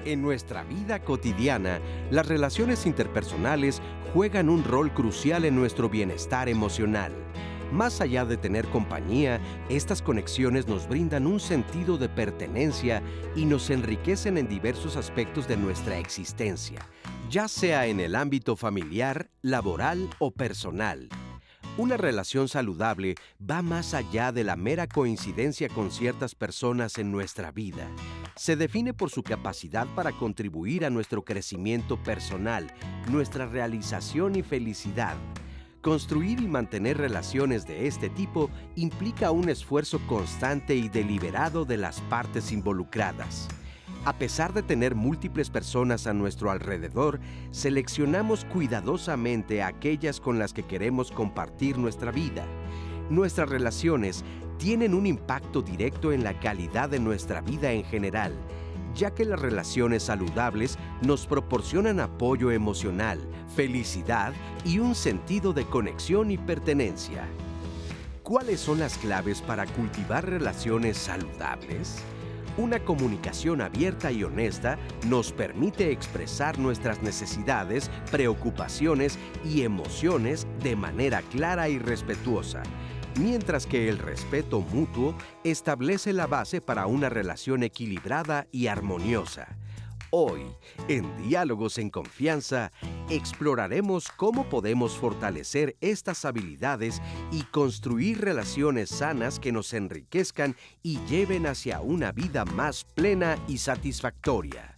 En nuestra vida cotidiana, las relaciones interpersonales juegan un rol crucial en nuestro bienestar emocional. Más allá de tener compañía, estas conexiones nos brindan un sentido de pertenencia y nos enriquecen en diversos aspectos de nuestra existencia, ya sea en el ámbito familiar, laboral o personal. Una relación saludable va más allá de la mera coincidencia con ciertas personas en nuestra vida. Se define por su capacidad para contribuir a nuestro crecimiento personal, nuestra realización y felicidad. Construir y mantener relaciones de este tipo implica un esfuerzo constante y deliberado de las partes involucradas. A pesar de tener múltiples personas a nuestro alrededor, seleccionamos cuidadosamente a aquellas con las que queremos compartir nuestra vida. Nuestras relaciones tienen un impacto directo en la calidad de nuestra vida en general, ya que las relaciones saludables nos proporcionan apoyo emocional, felicidad y un sentido de conexión y pertenencia. ¿Cuáles son las claves para cultivar relaciones saludables? Una comunicación abierta y honesta nos permite expresar nuestras necesidades, preocupaciones y emociones de manera clara y respetuosa, mientras que el respeto mutuo establece la base para una relación equilibrada y armoniosa. Hoy, en Diálogos en Confianza, exploraremos cómo podemos fortalecer estas habilidades y construir relaciones sanas que nos enriquezcan y lleven hacia una vida más plena y satisfactoria.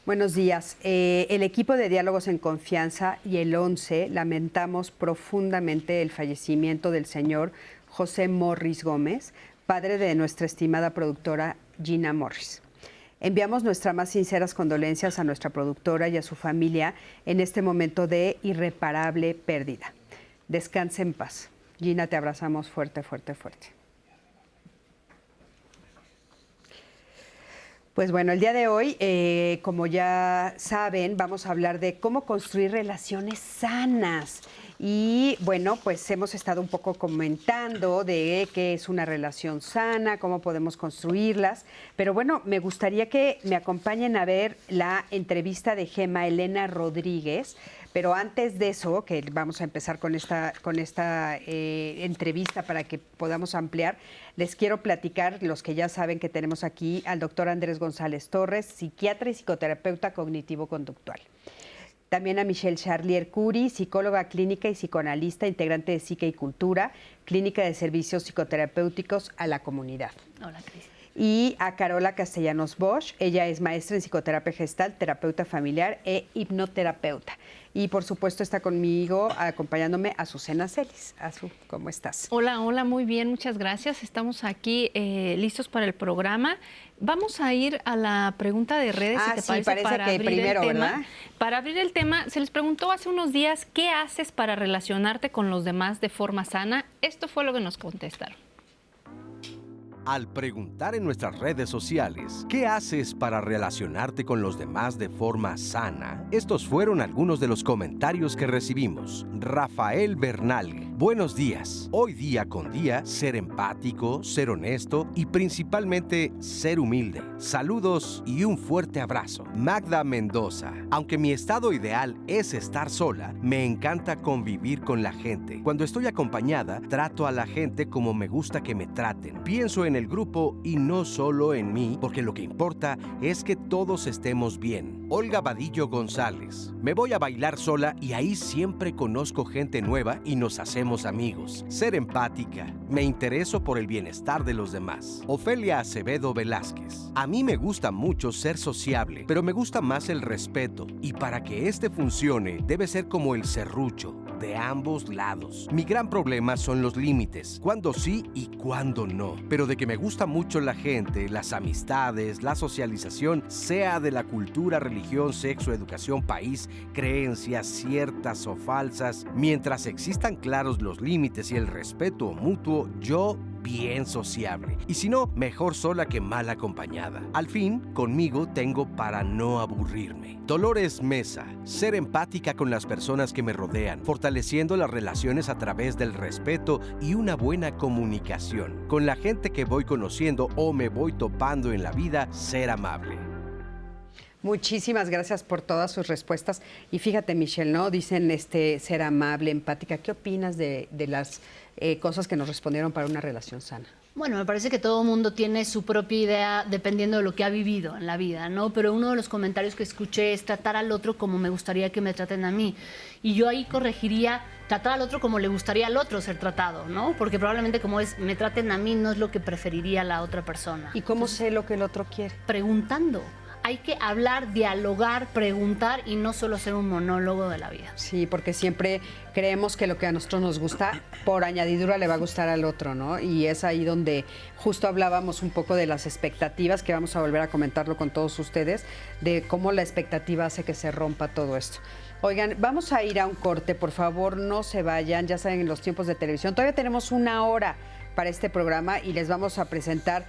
Buenos días. El equipo de Diálogos en Confianza y el 11 lamentamos profundamente el fallecimiento del señor José Morris Gómez, padre de nuestra estimada productora Gina Morris. Enviamos nuestras más sinceras condolencias a nuestra productora y a su familia en este momento de irreparable pérdida. Descanse en paz. Gina, te abrazamos fuerte, fuerte, fuerte. Pues bueno, el día de hoy, como ya saben, vamos a hablar de cómo construir relaciones sanas. Y bueno, pues hemos estado un poco comentando de qué es una relación sana, cómo podemos construirlas. Pero bueno, me gustaría que me acompañen a ver la entrevista de Gemma Elena Rodríguez. Pero antes de eso, que vamos a empezar con esta entrevista para que podamos ampliar, les quiero platicar, los que ya saben que tenemos aquí al doctor Andrés González Torres, psiquiatra y psicoterapeuta cognitivo-conductual. También a Michelle Charlier Curie, psicóloga clínica y psicoanalista, integrante de Psique y Cultura, Clínica de Servicios Psicoterapéuticos a la Comunidad. Hola, Cris. Y a Carola Castellanos Bosch, ella es maestra en psicoterapia gestal, terapeuta familiar e hipnoterapeuta. Y por supuesto está conmigo, acompañándome, Azucena Celis. Azu, ¿cómo estás? Hola, muy bien, muchas gracias. Estamos aquí listos para el programa. Vamos a ir a la pregunta de redes, si te parece para que abrir primero, el tema. ¿verdad? Para abrir el tema, se les preguntó hace unos días, ¿qué haces para relacionarte con los demás de forma sana? Esto fue lo que nos contestaron. Al preguntar en nuestras redes sociales, ¿qué haces para relacionarte con los demás de forma sana? Estos fueron algunos de los comentarios que recibimos. Rafael Bernal, buenos días. Hoy día con día, ser empático, ser honesto y principalmente ser humilde. Saludos y un fuerte abrazo. Magda Mendoza, aunque mi estado ideal es estar sola, me encanta convivir con la gente. Cuando estoy acompañada, trato a la gente como me gusta que me traten. Pienso en el grupo y no solo en mí, porque lo que importa es que todos estemos bien. Olga Vadillo González, me voy a bailar sola y ahí siempre conozco gente nueva y nos hacemos amigos. Ser empática, me intereso por el bienestar de los demás. Ofelia Acevedo Velázquez, a mí me gusta mucho ser sociable, pero me gusta más el respeto y para que este funcione debe ser como el serrucho, de ambos lados. Mi gran problema son los límites, cuándo sí y cuándo no. Pero de que me gusta mucho la gente, las amistades, la socialización, sea de la cultura, religión, sexo, educación, país, creencias ciertas o falsas, mientras existan claros los límites y el respeto mutuo, yo bien sociable. Y si no, mejor sola que mal acompañada. Al fin, conmigo tengo para no aburrirme. Dolores Mesa, ser empática con las personas que me rodean, fortaleciendo las relaciones a través del respeto y una buena comunicación. Con la gente que voy conociendo o me voy topando en la vida, ser amable. Muchísimas gracias por todas sus respuestas. Y fíjate, Michelle, ¿no? Dicen ser amable, empática. ¿Qué opinas de las cosas que nos respondieron para una relación sana? Bueno, me parece que todo mundo tiene su propia idea dependiendo de lo que ha vivido en la vida, ¿no? Pero uno de los comentarios que escuché es tratar al otro como me gustaría que me traten a mí. Y yo ahí corregiría tratar al otro como le gustaría al otro ser tratado, ¿no? Porque probablemente como es me traten a mí no es lo que preferiría la otra persona. ¿Y cómo sé lo que el otro quiere? Preguntando. Hay que hablar, dialogar, preguntar y no solo ser un monólogo de la vida. Sí, porque siempre creemos que lo que a nosotros nos gusta, por añadidura le va a gustar al otro, ¿no? Y es ahí donde justo hablábamos un poco de las expectativas, que vamos a volver a comentarlo con todos ustedes, de cómo la expectativa hace que se rompa todo esto. Oigan, vamos a ir a un corte, por favor, no se vayan, ya saben, en los tiempos de televisión. Todavía tenemos 1 hora para este programa y les vamos a presentar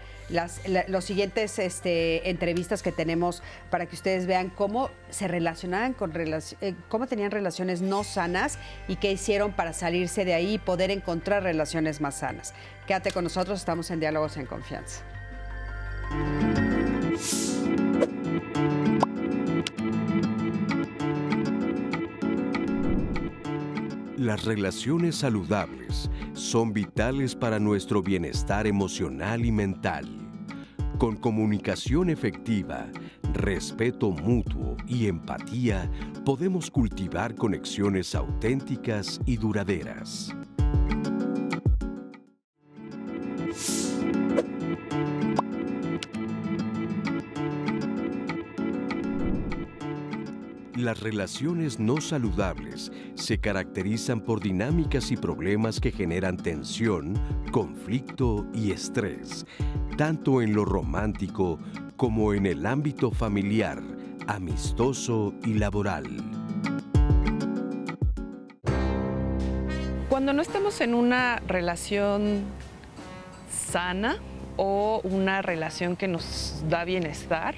los siguientes entrevistas que tenemos para que ustedes vean cómo se relacionaban cómo tenían relaciones no sanas y qué hicieron para salirse de ahí y poder encontrar relaciones más sanas. Quédate con nosotros, estamos en Diálogos en Confianza. Las relaciones saludables son vitales para nuestro bienestar emocional y mental. Con comunicación efectiva, respeto mutuo y empatía, podemos cultivar conexiones auténticas y duraderas. Las relaciones no saludables se caracterizan por dinámicas y problemas que generan tensión, conflicto y estrés, tanto en lo romántico como en el ámbito familiar, amistoso y laboral. Cuando no estamos en una relación sana o una relación que nos da bienestar,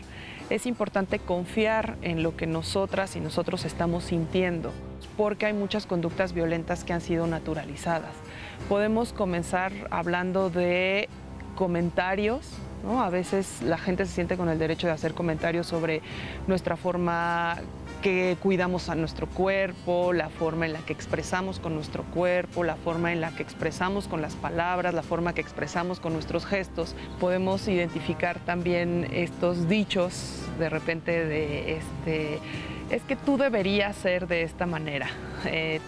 es importante confiar en lo que nosotras y nosotros estamos sintiendo, porque hay muchas conductas violentas que han sido naturalizadas. Podemos comenzar hablando de comentarios, ¿no? A veces la gente se siente con el derecho de hacer comentarios sobre nuestra forma que cuidamos a nuestro cuerpo, la forma en la que expresamos con nuestro cuerpo, la forma en la que expresamos con las palabras, la forma que expresamos con nuestros gestos. Podemos identificar también estos dichos de repente de es que tú deberías ser de esta manera,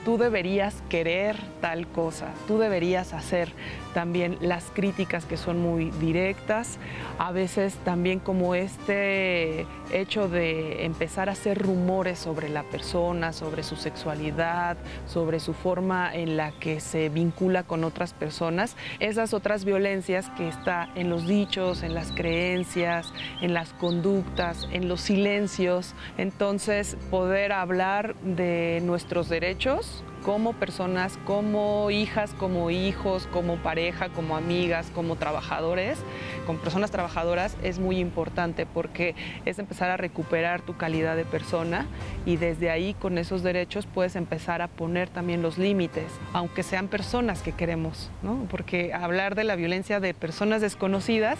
tú deberías querer tal cosa, tú deberías hacer. También las críticas que son muy directas, a veces también como este hecho de empezar a hacer rumores sobre la persona, sobre su sexualidad, sobre su forma en la que se vincula con otras personas, esas otras violencias que está en los dichos, en las creencias, en las conductas, en los silencios. Entonces, poder hablar de nuestros derechos como personas, como hijas, como hijos, como pareja, como amigas, como trabajadores, con personas trabajadoras, es muy importante porque es empezar a recuperar tu calidad de persona y desde ahí con esos derechos puedes empezar a poner también los límites, aunque sean personas que queremos, ¿no? Porque hablar de la violencia de personas desconocidas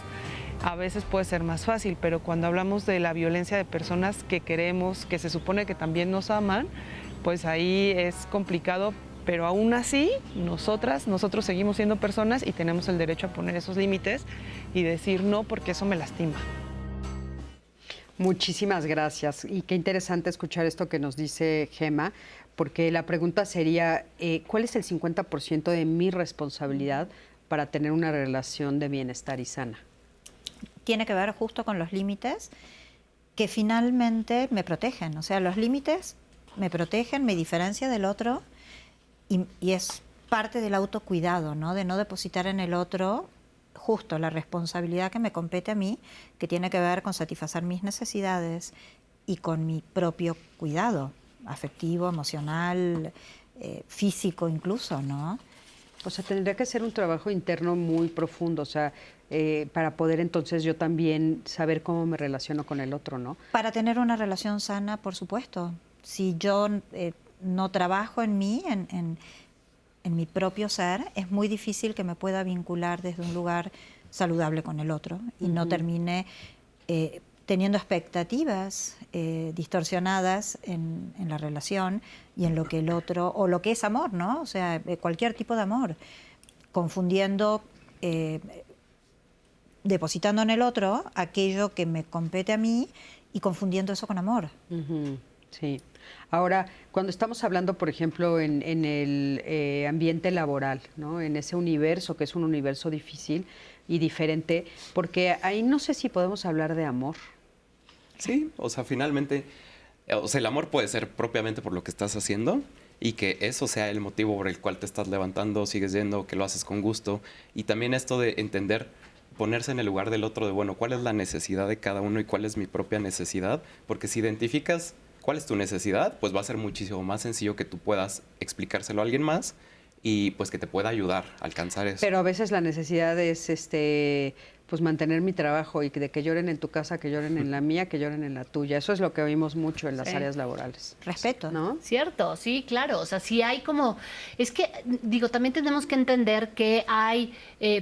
a veces puede ser más fácil, pero cuando hablamos de la violencia de personas que queremos, que se supone que también nos aman, pues ahí es complicado, pero aún así nosotros seguimos siendo personas y tenemos el derecho a poner esos límites y decir no porque eso me lastima. Muchísimas gracias. Y qué interesante escuchar esto que nos dice Gema, porque la pregunta sería, ¿cuál es el 50% de mi responsabilidad para tener una relación de bienestar y sana? Tiene que ver justo con los límites que finalmente me protegen. O sea, los límites me protegen, me diferencian del otro y es parte del autocuidado, ¿no? De no depositar en el otro justo la responsabilidad que me compete a mí, que tiene que ver con satisfacer mis necesidades y con mi propio cuidado afectivo, emocional, físico incluso, ¿no? O sea, tendría que ser un trabajo interno muy profundo, o sea, para poder entonces yo también saber cómo me relaciono con el otro, ¿no? Para tener una relación sana, por supuesto. Si yo no trabajo en mí, en mi propio ser, es muy difícil que me pueda vincular desde un lugar saludable con el otro y no termine teniendo expectativas distorsionadas en la relación y en lo que el otro, o lo que es amor, ¿no? O sea, cualquier tipo de amor, confundiendo, depositando en el otro aquello que me compete a mí y confundiendo eso con amor. Sí. Ahora, cuando estamos hablando, por ejemplo, en el ambiente laboral, ¿no? En ese universo, que es un universo difícil y diferente, porque ahí no sé si podemos hablar de amor. Sí, o sea, finalmente, o sea, el amor puede ser propiamente por lo que estás haciendo y que eso sea el motivo por el cual te estás levantando, sigues yendo, que lo haces con gusto. Y también esto de entender, ponerse en el lugar del otro, de bueno, ¿cuál es la necesidad de cada uno y cuál es mi propia necesidad? Porque si identificas cuál es tu necesidad, pues va a ser muchísimo más sencillo que tú puedas explicárselo a alguien más y pues que te pueda ayudar a alcanzar eso. Pero a veces la necesidad es pues mantener mi trabajo y de que lloren en tu casa, que lloren en la mía, que lloren en la tuya. Eso es lo que oímos mucho en las áreas laborales. Respeto, ¿no? Cierto, sí, claro. O sea, sí hay como... Es que, digo, también tenemos que entender que hay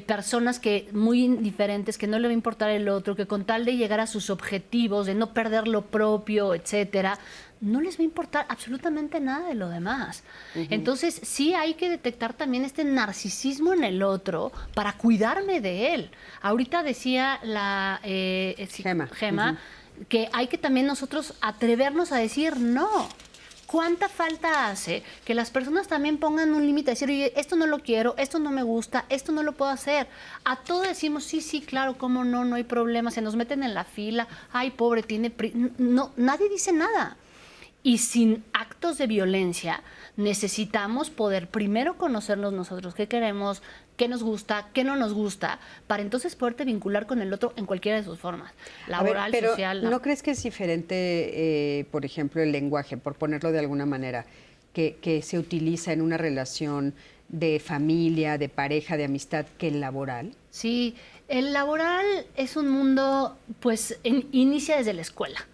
personas que muy indiferentes, que no le va a importar el otro, que con tal de llegar a sus objetivos, de no perder lo propio, etcétera, no les va a importar absolutamente nada de lo demás. Entonces, sí hay que detectar también este narcisismo en el otro para cuidarme de él. Ahorita decía la Gema que hay que también nosotros atrevernos a decir no. ¿Cuánta falta hace que las personas también pongan un límite? Decir, oye, esto no lo quiero, esto no me gusta, esto no lo puedo hacer. A todo decimos, sí, sí, claro, cómo no, no hay problema. Se nos meten en la fila, ay, pobre, tiene... No, nadie dice nada. Y sin actos de violencia necesitamos poder primero conocernos nosotros, qué queremos, qué nos gusta, qué no nos gusta, para entonces poderte vincular con el otro en cualquiera de sus formas, laboral, pero social. ¿no crees que es diferente, por ejemplo, el lenguaje, por ponerlo de alguna manera, que se utiliza en una relación de familia, de pareja, de amistad, que el laboral? Sí, el laboral es un mundo, pues, inicia desde la escuela.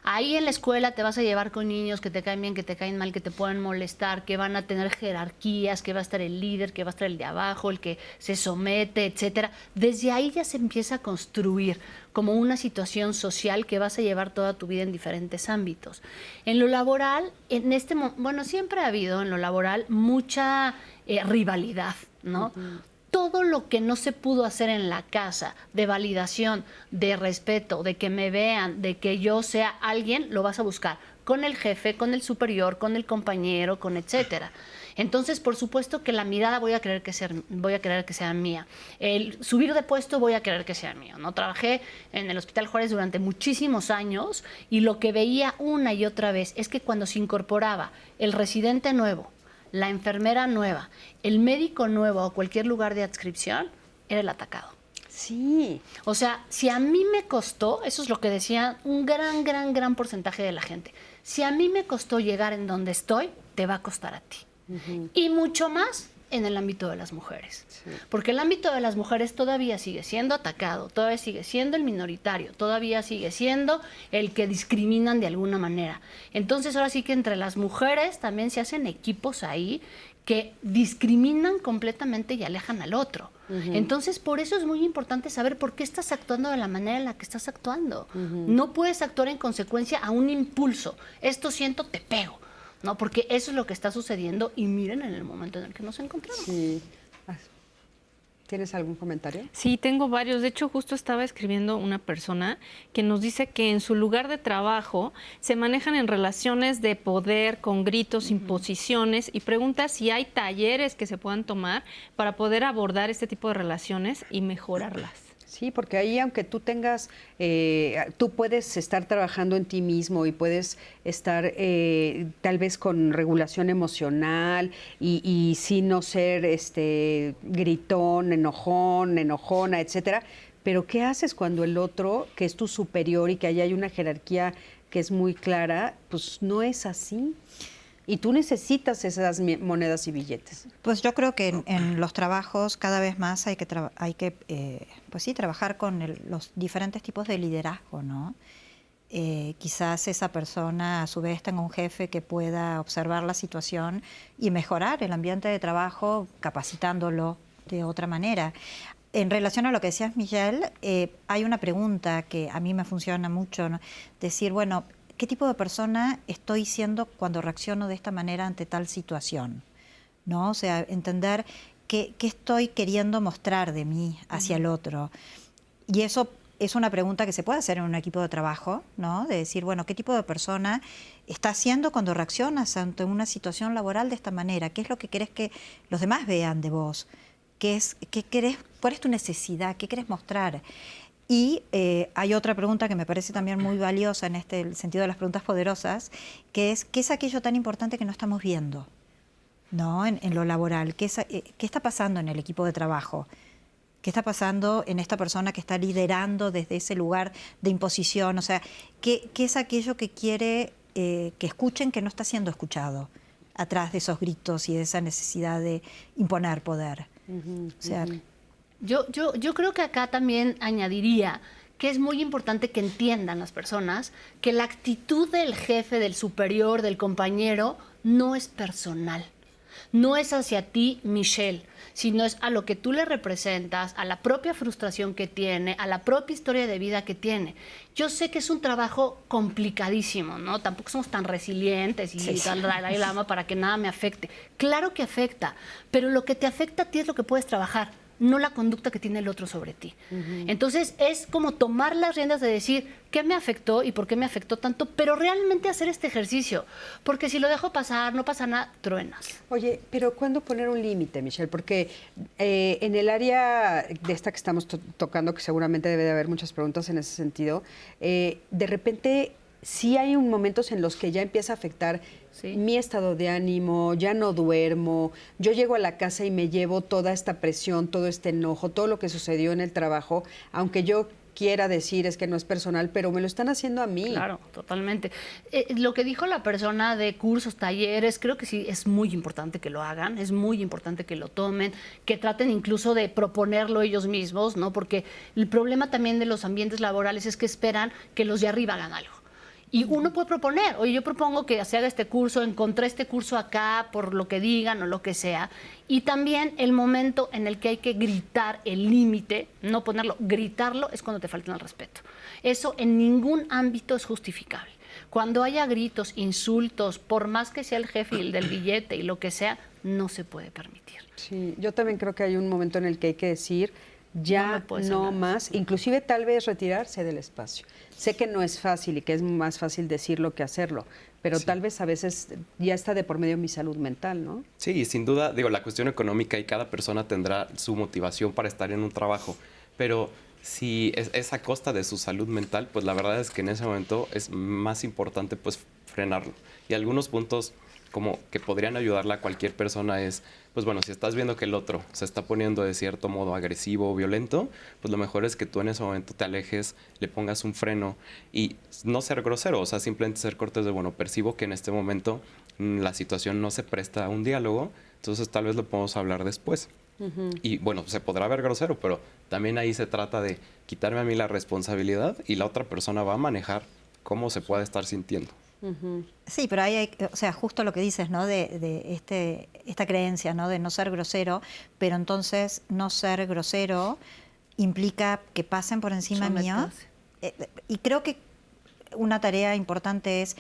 Ahí en la escuela te vas a llevar con niños que te caen bien, que te caen mal, que te pueden molestar, que van a tener jerarquías, que va a estar el líder, que va a estar el de abajo, el que se somete, etcétera. Desde ahí ya se empieza a construir como una situación social que vas a llevar toda tu vida en diferentes ámbitos. En lo laboral, bueno, siempre ha habido en lo laboral mucha rivalidad, ¿no? Todo lo que no se pudo hacer en la casa, de validación, de respeto, de que me vean, de que yo sea alguien, lo vas a buscar con el jefe, con el superior, con el compañero, con etcétera. Entonces, por supuesto que la mirada voy a querer que sea mía. El subir de puesto voy a querer que sea mío, ¿no? Trabajé en el Hospital Juárez durante muchísimos años y lo que veía una y otra vez es que cuando se incorporaba el residente nuevo, la enfermera nueva, el médico nuevo o cualquier lugar de adscripción, era el atacado. Sí. O sea, si a mí me costó, eso es lo que decía un gran porcentaje de la gente, si a mí me costó llegar en donde estoy, te va a costar a ti. Y mucho más en el ámbito de las mujeres. Sí. Porque el ámbito de las mujeres todavía sigue siendo atacado, todavía sigue siendo el minoritario, todavía sigue siendo el que discriminan de alguna manera. Entonces ahora sí que entre las mujeres también se hacen equipos ahí que discriminan completamente y alejan al otro. Entonces por eso es muy importante saber por qué estás actuando de la manera en la que estás actuando. No puedes actuar en consecuencia a un impulso. Esto siento, te pego. No, porque eso es lo que está sucediendo y miren en el momento en el que nos encontramos. Sí. ¿Tienes algún comentario? Sí, tengo varios. De hecho, justo estaba escribiendo una persona que nos dice que en su lugar de trabajo se manejan en relaciones de poder, con gritos, imposiciones, y pregunta si hay talleres que se puedan tomar para poder abordar este tipo de relaciones y mejorarlas. Sí, porque ahí aunque tú tengas, tú puedes estar trabajando en ti mismo y puedes estar tal vez con regulación emocional y sí no ser gritón, enojón, enojona, etcétera. Pero ¿qué haces cuando el otro, que es tu superior y que ahí hay una jerarquía que es muy clara, pues no es así? Y tú necesitas esas monedas y billetes. Pues yo creo que en los trabajos cada vez más hay que pues sí, trabajar con los diferentes tipos de liderazgo, ¿no? Quizás esa persona a su vez tenga un jefe que pueda observar la situación y mejorar el ambiente de trabajo capacitándolo de otra manera. en relación a lo que decías, Michelle, hay una pregunta que a mí me funciona mucho, ¿no? Decir, bueno, ¿qué tipo de persona estoy siendo cuando reacciono de esta manera ante tal situación? ¿No? O sea, entender qué estoy queriendo mostrar de mí hacia el otro. Y eso es una pregunta que se puede hacer en un equipo de trabajo, ¿no? De decir, bueno, ¿qué tipo de persona estás siendo cuando reaccionas ante una situación laboral de esta manera? ¿Qué es lo que querés que los demás vean de vos? ¿Cuál es tu necesidad? ¿Qué querés mostrar? Y hay otra pregunta que me parece también muy valiosa en el sentido de las preguntas poderosas, que es, ¿qué es aquello tan importante que no estamos viendo? ¿No? En lo laboral. ¿Qué está pasando en el equipo de trabajo? ¿Qué está pasando en esta persona que está liderando desde ese lugar de imposición? O sea, ¿qué es aquello que quiere que escuchen que no está siendo escuchado atrás de esos gritos y de esa necesidad de imponer poder? O sea, Yo creo que acá también añadiría que es muy importante que entiendan las personas que la actitud del jefe, del superior, del compañero, no es personal. No es hacia ti, Michelle, sino es a lo que tú le representas, a la propia frustración que tiene, a la propia historia de vida que tiene. Yo sé que es un trabajo complicadísimo, ¿no? Tampoco somos tan resilientes y tal, lama para que nada me afecte. Claro que afecta, pero lo que te afecta a ti es lo que puedes trabajar, no la conducta que tiene el otro sobre ti. Entonces es como tomar las riendas de decir qué me afectó y por qué me afectó tanto, pero realmente hacer este ejercicio, porque si lo dejo pasar, no pasa nada, truenas. Oye, pero ¿cuándo poner un límite, Michelle? Porque en el área de esta que estamos tocando, que seguramente debe de haber muchas preguntas en ese sentido, de repente sí hay momentos en los que ya empieza a afectar mi estado de ánimo, ya no duermo, yo llego a la casa y me llevo toda esta presión, todo este enojo, todo lo que sucedió en el trabajo, aunque yo quiera decir es que no es personal, pero me lo están haciendo a mí. Claro, totalmente. Lo que dijo la persona de cursos, talleres, creo que sí es muy importante que lo hagan, es muy importante que lo tomen, que traten incluso de proponerlo ellos mismos, ¿no? Porque el problema también de los ambientes laborales es que esperan que los de arriba hagan algo. Y uno puede proponer, oye, yo propongo que se haga este curso, encontré este curso acá por lo que digan o lo que sea. Y también el momento en el que hay que gritar el límite, no ponerlo, gritarlo, es cuando te faltan el respeto. Eso en ningún ámbito es justificable. Cuando haya gritos, insultos, por más que sea el jefe y el del billete y lo que sea, no se puede permitir. Sí, yo también creo que hay un momento en el que hay que decir ya no más, inclusive tal vez retirarse del espacio. Sé que no es fácil y que es más fácil decirlo que hacerlo, pero tal vez a veces ya está de por medio mi salud mental, ¿no? Sí, sin duda, digo, la cuestión económica y cada persona tendrá su motivación para estar en un trabajo, pero si es a costa de su salud mental, pues la verdad es que en ese momento es más importante pues frenarlo. Y algunos puntos como que podrían ayudarle a cualquier persona es, pues bueno, si estás viendo que el otro se está poniendo de cierto modo agresivo o violento, pues lo mejor es que tú en ese momento te alejes, le pongas un freno y no ser grosero, o sea, simplemente ser cortés de, bueno, percibo que en este momento la situación no se presta a un diálogo, entonces tal vez lo podemos hablar después. Y bueno, se podrá ver grosero, pero también ahí se trata de quitarme a mí la responsabilidad y la otra persona va a manejar cómo se puede estar sintiendo. Sí, pero ahí hay, o sea, justo lo que dices, ¿no? De esta creencia, ¿no? De no ser grosero, pero entonces no ser grosero implica que pasen por encima mío. Y creo que una tarea importante es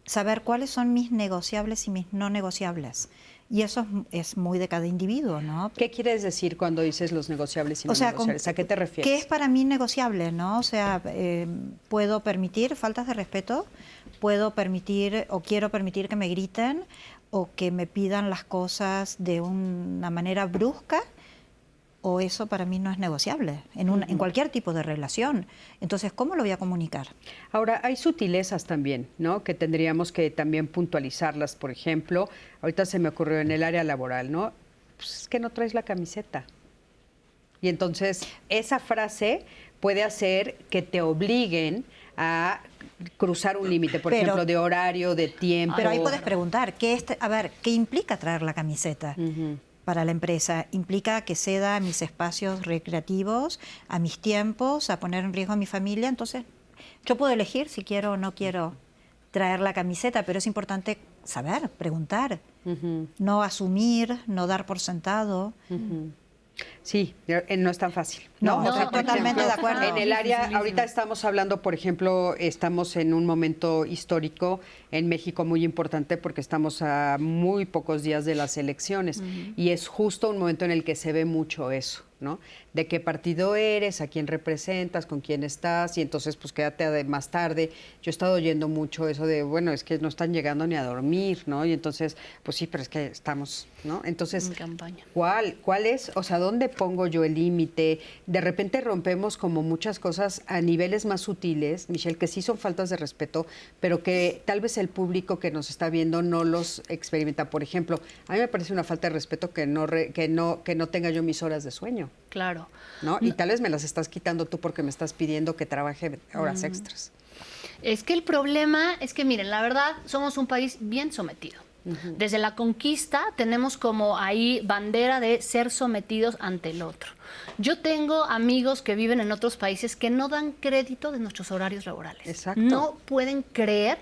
saber cuáles son mis negociables y mis no negociables. Y eso es muy de cada individuo, ¿no? ¿Qué quieres decir cuando dices los negociables y no negociables? ¿A qué te refieres? ¿Qué es para mí negociable, no? O sea, puedo permitir faltas de respeto, puedo permitir o quiero permitir que me griten o que me pidan las cosas de una manera brusca, o eso para mí no es negociable en cualquier tipo de relación. Entonces, ¿cómo lo voy a comunicar? Ahora, hay sutilezas también, ¿no? Que tendríamos que también puntualizarlas. Por ejemplo, ahorita se me ocurrió en el área laboral, ¿no? Pues es que no traes la camiseta. Y entonces, esa frase puede hacer que te obliguen a cruzar un límite, por ejemplo, de horario, de tiempo. Pero ahí puedes preguntar, ¿qué implica traer la camiseta? Para la empresa, implica que ceda a mis espacios recreativos, a mis tiempos, a poner en riesgo a mi familia. Entonces, yo puedo elegir si quiero o no quiero traer la camiseta, pero es importante saber, preguntar, no asumir, no dar por sentado. Sí, no es tan fácil. No, No, o sea, por totalmente de acuerdo. En el área, ahorita estamos hablando, por ejemplo, estamos en un momento histórico en México muy importante porque estamos a muy pocos días de las elecciones y es justo un momento en el que se ve mucho eso, ¿no? De qué partido eres, a quién representas, con quién estás y entonces pues quédate más tarde. Yo he estado oyendo mucho eso de, bueno, es que no están llegando ni a dormir, ¿no? Y entonces, pues sí, pero es que estamos, ¿no? Entonces, En campaña. ¿Cuál es? O sea, ¿dónde pongo yo el límite? De repente rompemos como muchas cosas a niveles más sutiles, Michelle, que sí son faltas de respeto, pero que tal vez el público que nos está viendo no los experimenta. Por ejemplo, a mí me parece una falta de respeto que no tenga yo mis horas de sueño, Claro. ¿no? Y tal vez me las estás quitando tú porque me estás pidiendo que trabaje horas extras. Es que el problema es que, miren, la verdad, somos un país bien sometido. Desde la conquista tenemos como ahí bandera de ser sometidos ante el otro. Yo tengo amigos que viven en otros países que no dan crédito de nuestros horarios laborales. Exacto. No pueden creer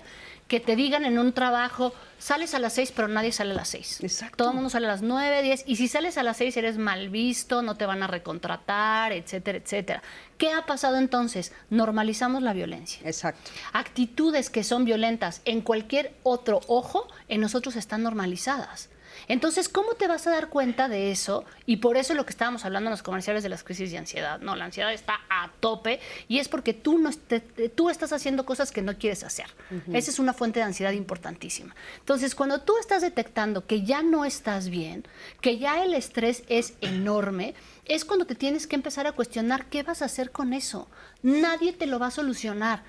que te digan en un trabajo, sales a las 6, pero nadie sale a las 6. Exacto. Todo el mundo sale a las 9, 10, y si sales a las 6 eres mal visto, no te van a recontratar, etcétera, etcétera. ¿Qué ha pasado entonces? Normalizamos la violencia. Exacto. Actitudes que son violentas en cualquier otro ojo, en nosotros están normalizadas. Entonces, ¿cómo te vas a dar cuenta de eso? Y por eso lo que estábamos hablando en los comerciales de las crisis de ansiedad. No, la ansiedad está a tope y es porque tú estás haciendo cosas que no quieres hacer. Esa es una fuente de ansiedad importantísima. Entonces, cuando tú estás detectando que ya no estás bien, que ya el estrés es enorme, es cuando te tienes que empezar a cuestionar qué vas a hacer con eso. Nadie te lo va a solucionar.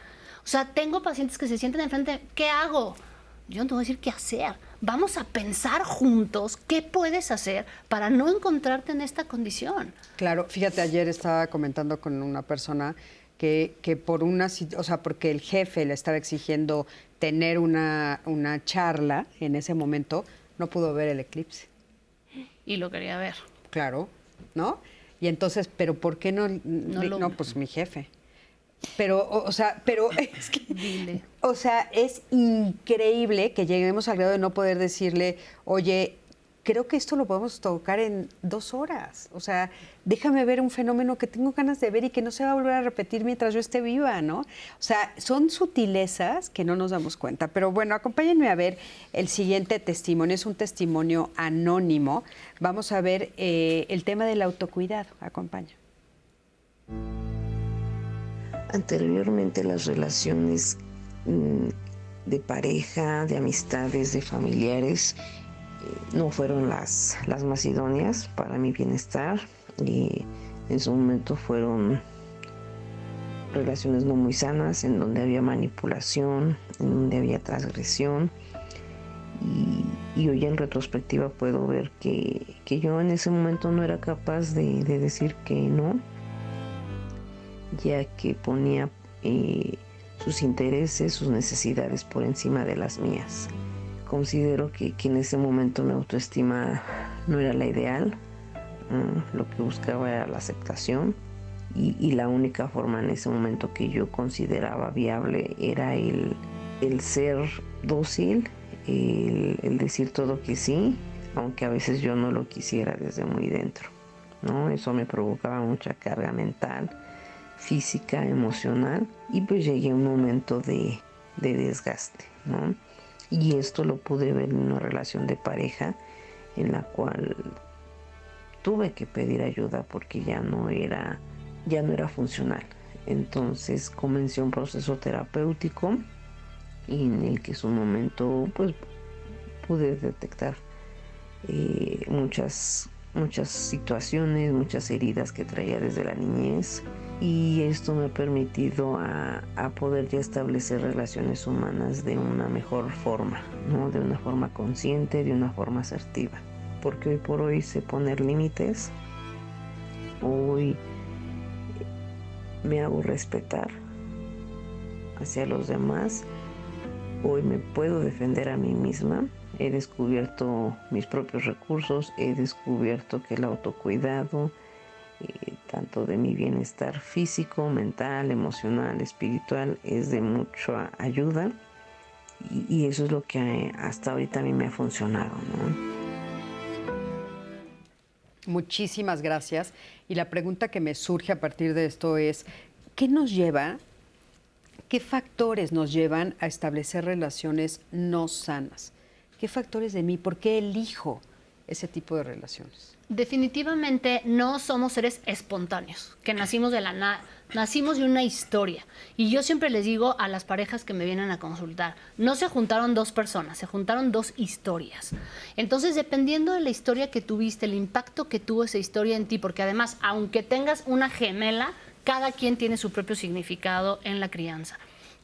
O sea, tengo pacientes que se sienten enfrente, ¿qué hago? Yo no te voy a decir qué hacer. Vamos a pensar juntos qué puedes hacer para no encontrarte en esta condición. Claro, fíjate, ayer estaba comentando con una persona que por o sea, porque el jefe le estaba exigiendo tener una charla en ese momento, no pudo ver el eclipse. Y lo quería ver. Claro, ¿no? Y entonces, ¿pero por qué no? No, pues mi jefe. Pero, o sea, es que, Dile. o sea, es increíble que lleguemos al grado de no poder decirle, oye, creo que esto lo podemos tocar en 2 horas. O sea, déjame ver un fenómeno que tengo ganas de ver y que no se va a volver a repetir mientras yo esté viva, ¿no? O sea, son sutilezas que no nos damos cuenta. Pero bueno, acompáñenme a ver el siguiente testimonio. Es un testimonio anónimo. Vamos a ver el tema del autocuidado. Acompaña. Anteriormente las relaciones de pareja, de amistades, de familiares no fueron las más idóneas para mi bienestar y en su momento fueron relaciones no muy sanas en donde había manipulación, en donde había transgresión y hoy en retrospectiva puedo ver que yo en ese momento no era capaz de decir que no, ya que ponía sus intereses, sus necesidades por encima de las mías. Considero que en ese momento mi autoestima no era la ideal, lo que buscaba era la aceptación y la única forma en ese momento que yo consideraba viable era el ser dócil, el decir todo que sí, aunque a veces yo no lo quisiera desde muy dentro, ¿no? Eso me provocaba mucha carga mental, física, emocional y pues llegué a un momento de desgaste, ¿no? Y esto lo pude ver en una relación de pareja en la cual tuve que pedir ayuda porque ya no era funcional. Entonces comencé un proceso terapéutico en el que en su momento pues pude detectar muchas situaciones, muchas heridas que traía desde la niñez y esto me ha permitido a poder ya establecer relaciones humanas de una mejor forma, ¿no? De una forma consciente, de una forma asertiva, porque hoy por hoy sé poner límites, hoy me hago respetar hacia los demás, hoy me puedo defender a mí misma. He descubierto mis propios recursos, he descubierto que el autocuidado, tanto de mi bienestar físico, mental, emocional, espiritual, es de mucha ayuda y eso es lo que hasta ahorita a mí me ha funcionado, ¿no? Muchísimas gracias. Y la pregunta que me surge a partir de esto es, ¿qué nos lleva, qué factores nos llevan a establecer relaciones no sanas? ¿Qué factores de mí? ¿Por qué elijo ese tipo de relaciones? Definitivamente no somos seres espontáneos, que nacimos de la nada, nacimos de una historia. Y yo siempre les digo a las parejas que me vienen a consultar, no se juntaron dos personas, se juntaron dos historias. Entonces, dependiendo de la historia que tuviste, el impacto que tuvo esa historia en ti, porque además, aunque tengas una gemela, cada quien tiene su propio significado en la crianza.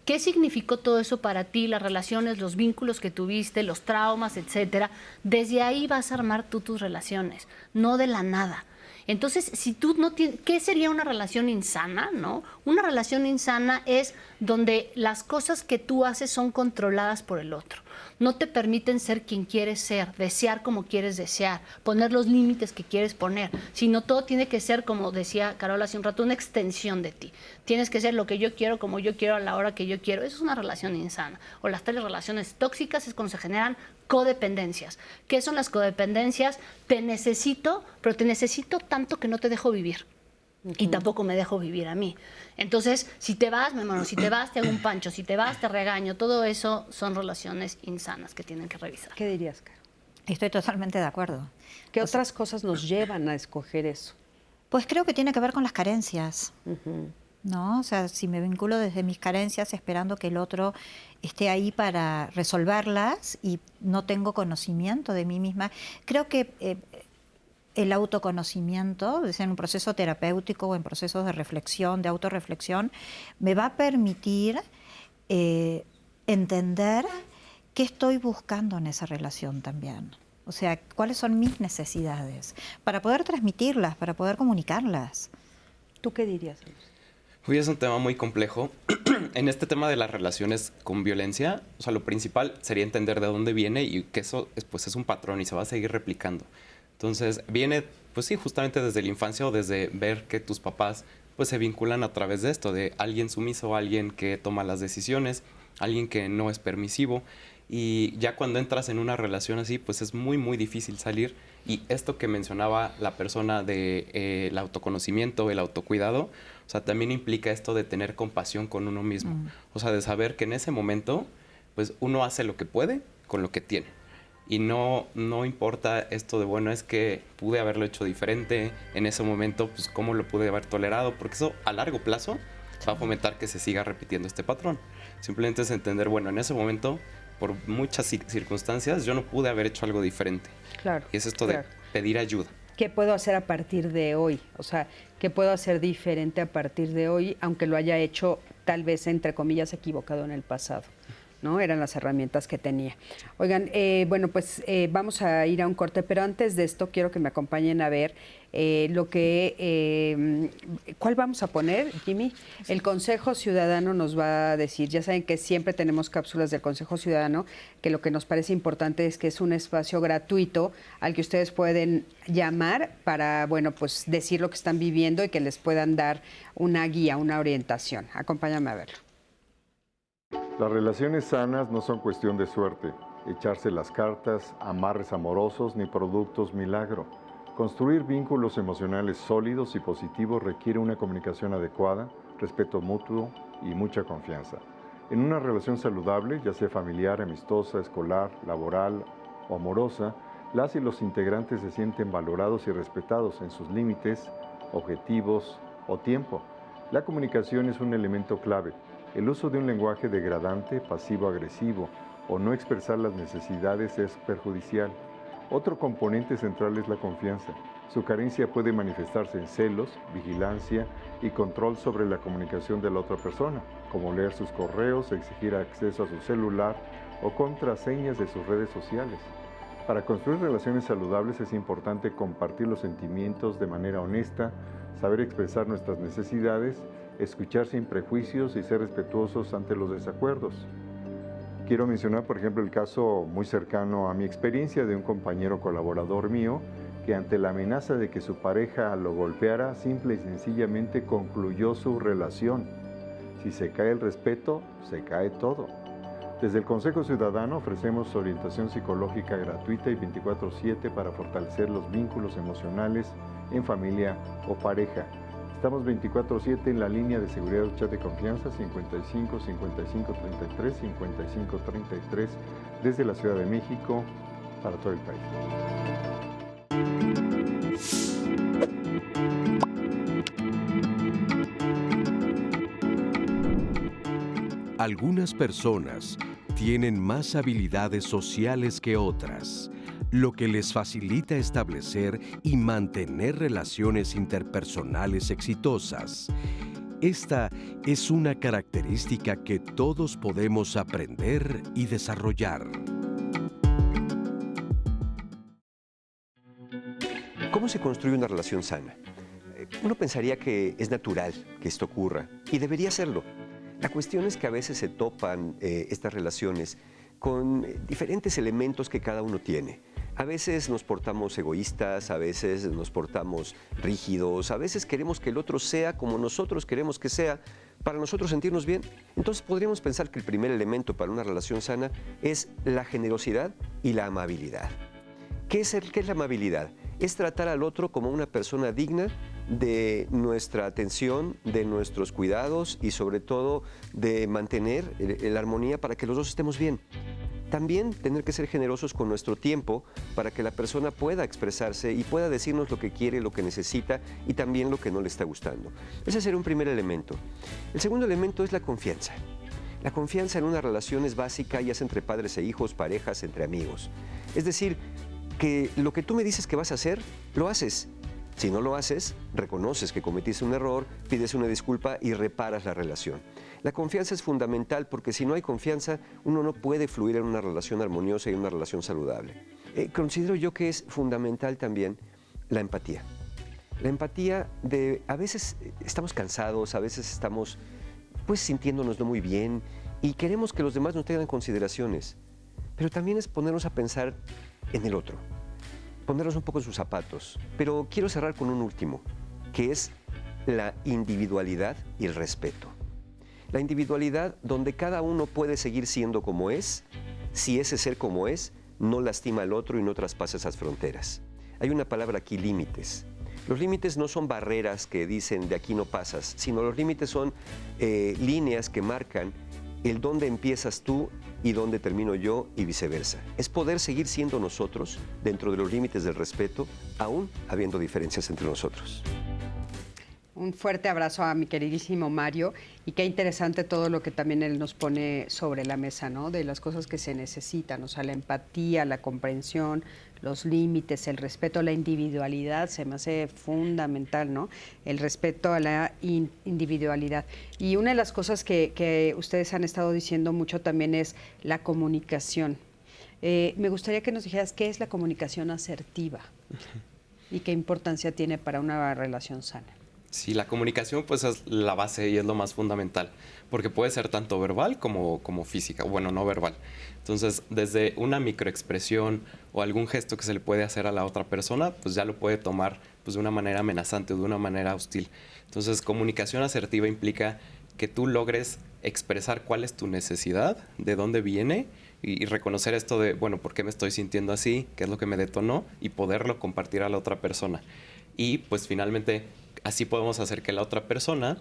¿Qué significó todo eso para ti, las relaciones, los vínculos que tuviste, los traumas, etcétera? Desde ahí vas a armar tú tus relaciones, no de la nada. Entonces, si tú no tienes, ¿qué sería una relación insana, no? Una relación insana es donde las cosas que tú haces son controladas por el otro. No te permiten ser quien quieres ser, desear como quieres desear, poner los límites que quieres poner, sino todo tiene que ser, como decía Carol hace un rato, una extensión de ti. Tienes que ser lo que yo quiero, como yo quiero, a la hora que yo quiero. Eso es una relación insana. O las tales relaciones tóxicas es cuando se generan codependencias. ¿Qué son las codependencias? Te necesito, pero te necesito tanto que no te dejo vivir. Y tampoco me dejo vivir a mí. Entonces, si te vas, me muero. Si te vas, te hago un pancho. Si te vas, te regaño. Todo eso son relaciones insanas que tienen que revisar. ¿Qué dirías, Caro? Estoy totalmente de acuerdo. ¿Qué otras cosas nos llevan a escoger eso? Pues creo que tiene que ver con las carencias, ¿no? O sea, si me vinculo desde mis carencias esperando que el otro esté ahí para resolverlas y no tengo conocimiento de mí misma, creo que el autoconocimiento, es en un proceso terapéutico o en procesos de reflexión, de autorreflexión, me va a permitir entender qué estoy buscando en esa relación también. O sea, cuáles son mis necesidades, para poder transmitirlas, para poder comunicarlas. ¿Tú qué dirías, Luz? Hoy es un tema muy complejo. En este tema de las relaciones con violencia, o sea, lo principal sería entender de dónde viene y que eso pues, es un patrón y se va a seguir replicando. Entonces, viene, pues sí, justamente desde la infancia o desde ver que tus papás pues se vinculan a través de esto, de alguien sumiso, alguien que toma las decisiones, alguien que no es permisivo. Y ya cuando entras en una relación así, pues es muy, muy difícil salir. Y esto que mencionaba la persona de el autoconocimiento, el autocuidado, o sea, también implica esto de tener compasión con uno mismo. O sea, de saber que en ese momento, pues uno hace lo que puede con lo que tiene. Y no importa esto de, bueno, es que pude haberlo hecho diferente en ese momento, pues cómo lo pude haber tolerado, porque eso a largo plazo va a fomentar que se siga repitiendo este patrón. Simplemente es entender, bueno, en ese momento, por muchas circunstancias, yo no pude haber hecho algo diferente. Claro. Y es esto de pedir ayuda. ¿Qué puedo hacer a partir de hoy? O sea, ¿qué puedo hacer diferente a partir de hoy, aunque lo haya hecho tal vez, entre comillas, equivocado en el pasado? ¿No? Eran las herramientas que tenía. Oigan, bueno, pues vamos a ir a un corte, pero antes de esto quiero que me acompañen a ver ¿cuál vamos a poner, Jimmy? El Consejo Ciudadano nos va a decir, ya saben que siempre tenemos cápsulas del Consejo Ciudadano, que lo que nos parece importante es que es un espacio gratuito al que ustedes pueden llamar para, bueno, pues decir lo que están viviendo y que les puedan dar una guía, una orientación. Acompáñame a verlo. Las relaciones sanas no son cuestión de suerte, echarse las cartas, amarres amorosos ni productos milagro. Construir vínculos emocionales sólidos y positivos requiere una comunicación adecuada, respeto mutuo y mucha confianza. En una relación saludable, ya sea familiar, amistosa, escolar, laboral o amorosa, las y los integrantes se sienten valorados y respetados en sus límites, objetivos o tiempo. La comunicación es un elemento clave. El uso de un lenguaje degradante, pasivo-agresivo o no expresar las necesidades es perjudicial. Otro componente central es la confianza. Su carencia puede manifestarse en celos, vigilancia y control sobre la comunicación de la otra persona, como leer sus correos, exigir acceso a su celular o contraseñas de sus redes sociales. Para construir relaciones saludables es importante compartir los sentimientos de manera honesta, saber expresar nuestras necesidades, escuchar sin prejuicios y ser respetuosos ante los desacuerdos. Quiero mencionar, por ejemplo, el caso muy cercano a mi experiencia de un compañero colaborador mío que ante la amenaza de que su pareja lo golpeara, simple y sencillamente concluyó su relación. Si se cae el respeto, se cae todo. Desde el Consejo Ciudadano ofrecemos orientación psicológica gratuita y 24/7 para fortalecer los vínculos emocionales en familia o pareja. Estamos 24/7 en la línea de seguridad o chat de confianza 55 55 33 55 33 desde la Ciudad de México para todo el país. Algunas personas tienen más habilidades sociales que otras, lo que les facilita establecer y mantener relaciones interpersonales exitosas. Esta es una característica que todos podemos aprender y desarrollar. ¿Cómo se construye una relación sana? Uno pensaría que es natural que esto ocurra, y debería serlo. La cuestión es que a veces se topan estas relaciones con diferentes elementos que cada uno tiene. A veces nos portamos egoístas, a veces nos portamos rígidos, a veces queremos que el otro sea como nosotros queremos que sea para nosotros sentirnos bien. Entonces podríamos pensar que el primer elemento para una relación sana es la generosidad y la amabilidad. ¿Qué es la amabilidad? Es tratar al otro como una persona digna de nuestra atención, de nuestros cuidados y sobre todo de mantener la armonía para que los dos estemos bien. También tener que ser generosos con nuestro tiempo para que la persona pueda expresarse y pueda decirnos lo que quiere, lo que necesita y también lo que no le está gustando. Ese sería un primer elemento. El segundo elemento es la confianza. La confianza en una relación es básica, ya sea entre padres e hijos, parejas, entre amigos. Es decir, que lo que tú me dices que vas a hacer, lo haces. Si no lo haces, reconoces que cometiste un error, pides una disculpa y reparas la relación. La confianza es fundamental porque si no hay confianza, uno no puede fluir en una relación armoniosa y en una relación saludable. Considero yo que es fundamental también la empatía. La empatía a veces estamos cansados, a veces estamos pues sintiéndonos no muy bien y queremos que los demás nos tengan consideraciones. Pero también es ponernos a pensar en el otro, ponernos un poco en sus zapatos. Pero quiero cerrar con un último, que es la individualidad y el respeto. La individualidad donde cada uno puede seguir siendo como es, si ese ser como es, no lastima al otro y no traspasa esas fronteras. Hay una palabra aquí, límites. Los límites no son barreras que dicen de aquí no pasas, sino los límites son líneas que marcan el dónde empiezas tú y dónde termino yo y viceversa. Es poder seguir siendo nosotros dentro de los límites del respeto, aún habiendo diferencias entre nosotros. Un fuerte abrazo a mi queridísimo Mario y qué interesante todo lo que también él nos pone sobre la mesa, ¿no? De las cosas que se necesitan, o sea, la empatía, la comprensión, los límites, el respeto a la individualidad, se me hace fundamental, ¿no? El respeto a la individualidad. Y una de las cosas que ustedes han estado diciendo mucho también es la comunicación. Me gustaría que nos dijeras qué es la comunicación asertiva y qué importancia tiene para una relación sana. Sí, la comunicación pues es la base y es lo más fundamental, porque puede ser tanto verbal como física, bueno, no verbal. Entonces, desde una microexpresión o algún gesto que se le puede hacer a la otra persona, pues ya lo puede tomar pues de una manera amenazante o de una manera hostil. Entonces, comunicación asertiva implica que tú logres expresar cuál es tu necesidad, de dónde viene y reconocer esto de, bueno, ¿por qué me estoy sintiendo así? ¿Qué es lo que me detonó? Y poderlo compartir a la otra persona. Y pues finalmente así podemos hacer que la otra persona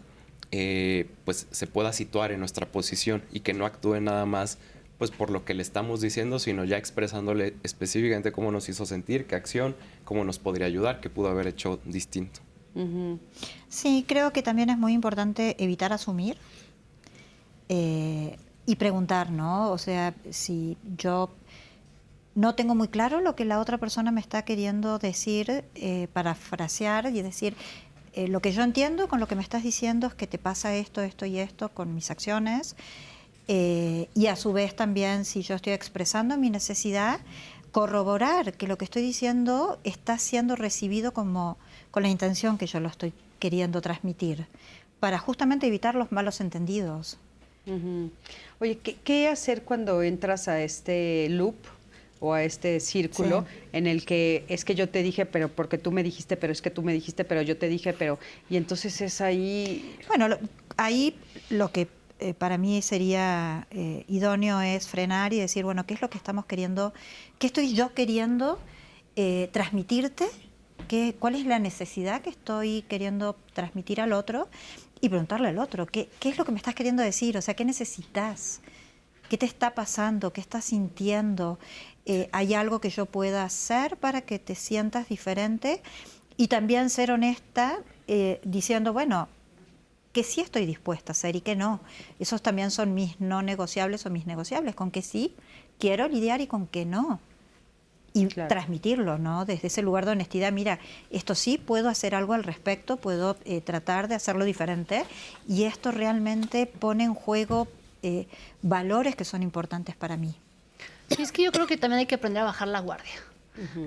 pues se pueda situar en nuestra posición y que no actúe nada más pues por lo que le estamos diciendo, sino ya expresándole específicamente cómo nos hizo sentir, qué acción, cómo nos podría ayudar, qué pudo haber hecho distinto. Uh-huh. Sí, creo que también es muy importante evitar asumir y preguntar, ¿no? O sea, si yo no tengo muy claro lo que la otra persona me está queriendo decir, parafrasear y decir, lo que yo entiendo con lo que me estás diciendo es que te pasa esto, esto y esto con mis acciones, y a su vez también si yo estoy expresando mi necesidad, corroborar que lo que estoy diciendo está siendo recibido como con la intención que yo lo estoy queriendo transmitir, para justamente evitar los malos entendidos. Uh-huh. Oye, ¿qué hacer cuando entras a este loop o a este círculo en el que es que yo te dije, pero porque tú me dijiste, pero es que tú me dijiste, pero yo te dije, pero... Y entonces es ahí... Bueno, ahí lo que para mí sería idóneo es frenar y decir, bueno, ¿qué es lo que estamos queriendo? ¿Qué estoy yo queriendo transmitirte? ¿Cuál es la necesidad que estoy queriendo transmitir al otro? Y preguntarle al otro, ¿qué es lo que me estás queriendo decir? O sea, ¿qué necesitas? ¿Qué te está pasando? ¿Qué estás sintiendo? ¿Hay algo que yo pueda hacer para que te sientas diferente? Y también ser honesta diciendo, bueno, que sí estoy dispuesta a hacer y que no. Esos también son mis no negociables o mis negociables, con que sí quiero lidiar y con que no. Y transmitirlo, ¿no? Desde ese lugar de honestidad, mira, esto sí puedo hacer algo al respecto, puedo tratar de hacerlo diferente y esto realmente pone en juego valores que son importantes para mí. Sí, es que yo creo que también hay que aprender a bajar la guardia.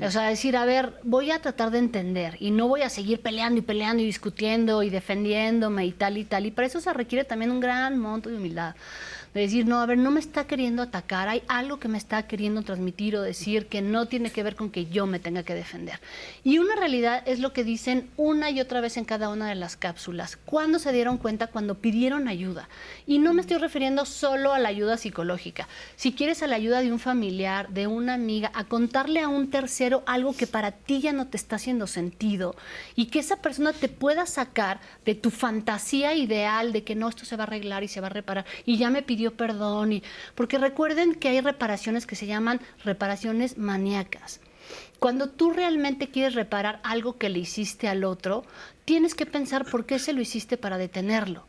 O sea, decir, a ver, voy a tratar de entender y no voy a seguir peleando y discutiendo y defendiéndome y tal y tal. Y para eso se requiere también un gran monto de humildad. De decir, no, a ver, no me está queriendo atacar, hay algo que me está queriendo transmitir o decir que no tiene que ver con que yo me tenga que defender. Y una realidad es lo que dicen una y otra vez en cada una de las cápsulas. ¿Cuándo se dieron cuenta? Cuando pidieron ayuda. Y no me estoy refiriendo solo a la ayuda psicológica. Si quieres a la ayuda de un familiar, de una amiga, a contarle a un tercero algo que para ti ya no te está haciendo sentido y que esa persona te pueda sacar de tu fantasía ideal de que no, esto se va a arreglar y se va a reparar y ya me pidió perdón. Porque recuerden que hay reparaciones que se llaman reparaciones maníacas. Cuando tú realmente quieres reparar algo que le hiciste al otro, tienes que pensar por qué se lo hiciste para detenerlo.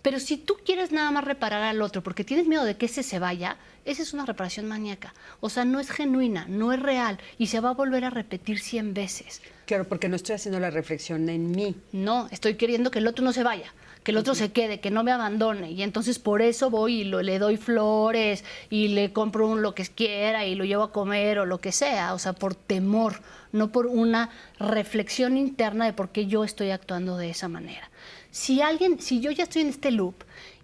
Pero si tú quieres nada más reparar al otro porque tienes miedo de que ese se vaya, esa es una reparación maníaca. O sea, no es genuina, no es real y se va a volver a repetir 100 veces. Claro, porque no estoy haciendo la reflexión en mí. No, estoy queriendo que el otro no se vaya, que el otro se quede, que no me abandone. Y entonces por eso voy y le doy flores y le compro lo que quiera y lo llevo a comer o lo que sea. O sea, por temor, no por una reflexión interna de por qué yo estoy actuando de esa manera. Si yo ya estoy en este loop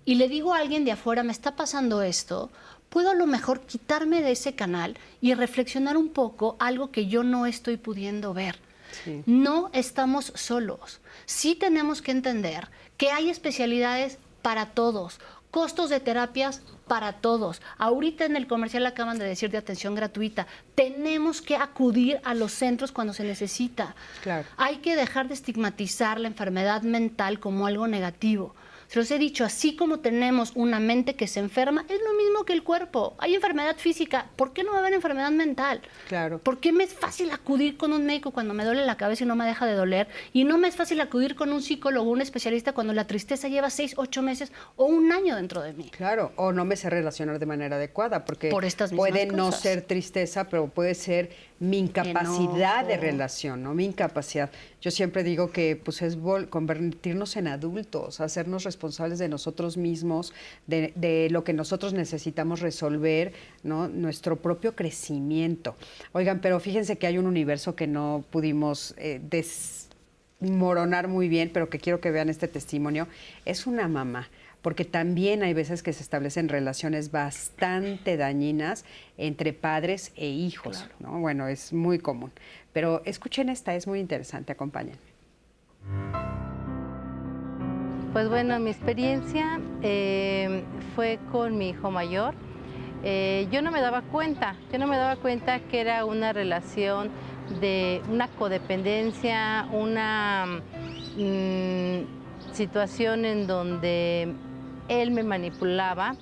y le digo a alguien de afuera, me está pasando esto, puedo a lo mejor quitarme de ese canal y reflexionar un poco algo que yo no estoy pudiendo ver. Sí. No estamos solos. Sí tenemos que entender que hay especialidades para todos, costos de terapias para todos. Ahorita en el comercial acaban de decir de atención gratuita. Tenemos que acudir a los centros cuando se necesita. Claro. Hay que dejar de estigmatizar la enfermedad mental como algo negativo. Se los he dicho, así como tenemos una mente que se enferma, es lo mismo que el cuerpo. Hay enfermedad física, ¿por qué no va a haber enfermedad mental? Claro. ¿Por qué me es fácil acudir con un médico cuando me duele la cabeza y no me deja de doler? Y no me es fácil acudir con un psicólogo, un especialista, cuando la tristeza lleva 6, 8 meses o un año dentro de mí. Claro, o no me sé relacionar de manera adecuada, porque por estas mismas puede no cosas. ser tristeza, pero puede ser mi incapacidad de relación, ¿no? Mi incapacidad. Yo siempre digo que pues es convertirnos en adultos, hacernos responsables de nosotros mismos, de lo que nosotros necesitamos resolver, ¿no? Nuestro propio crecimiento. Oigan, pero fíjense que hay un universo que no pudimos desmoronar muy bien, pero que quiero que vean este testimonio. Es una mamá, porque también hay veces que se establecen relaciones bastante dañinas entre padres e hijos, claro, ¿no? Bueno, es muy común. Pero escuchen esta, es muy interesante, acompáñenme. Pues bueno, mi experiencia fue con mi hijo mayor. Yo no me daba cuenta que era una relación de una codependencia, una situación en donde él me manipulaba,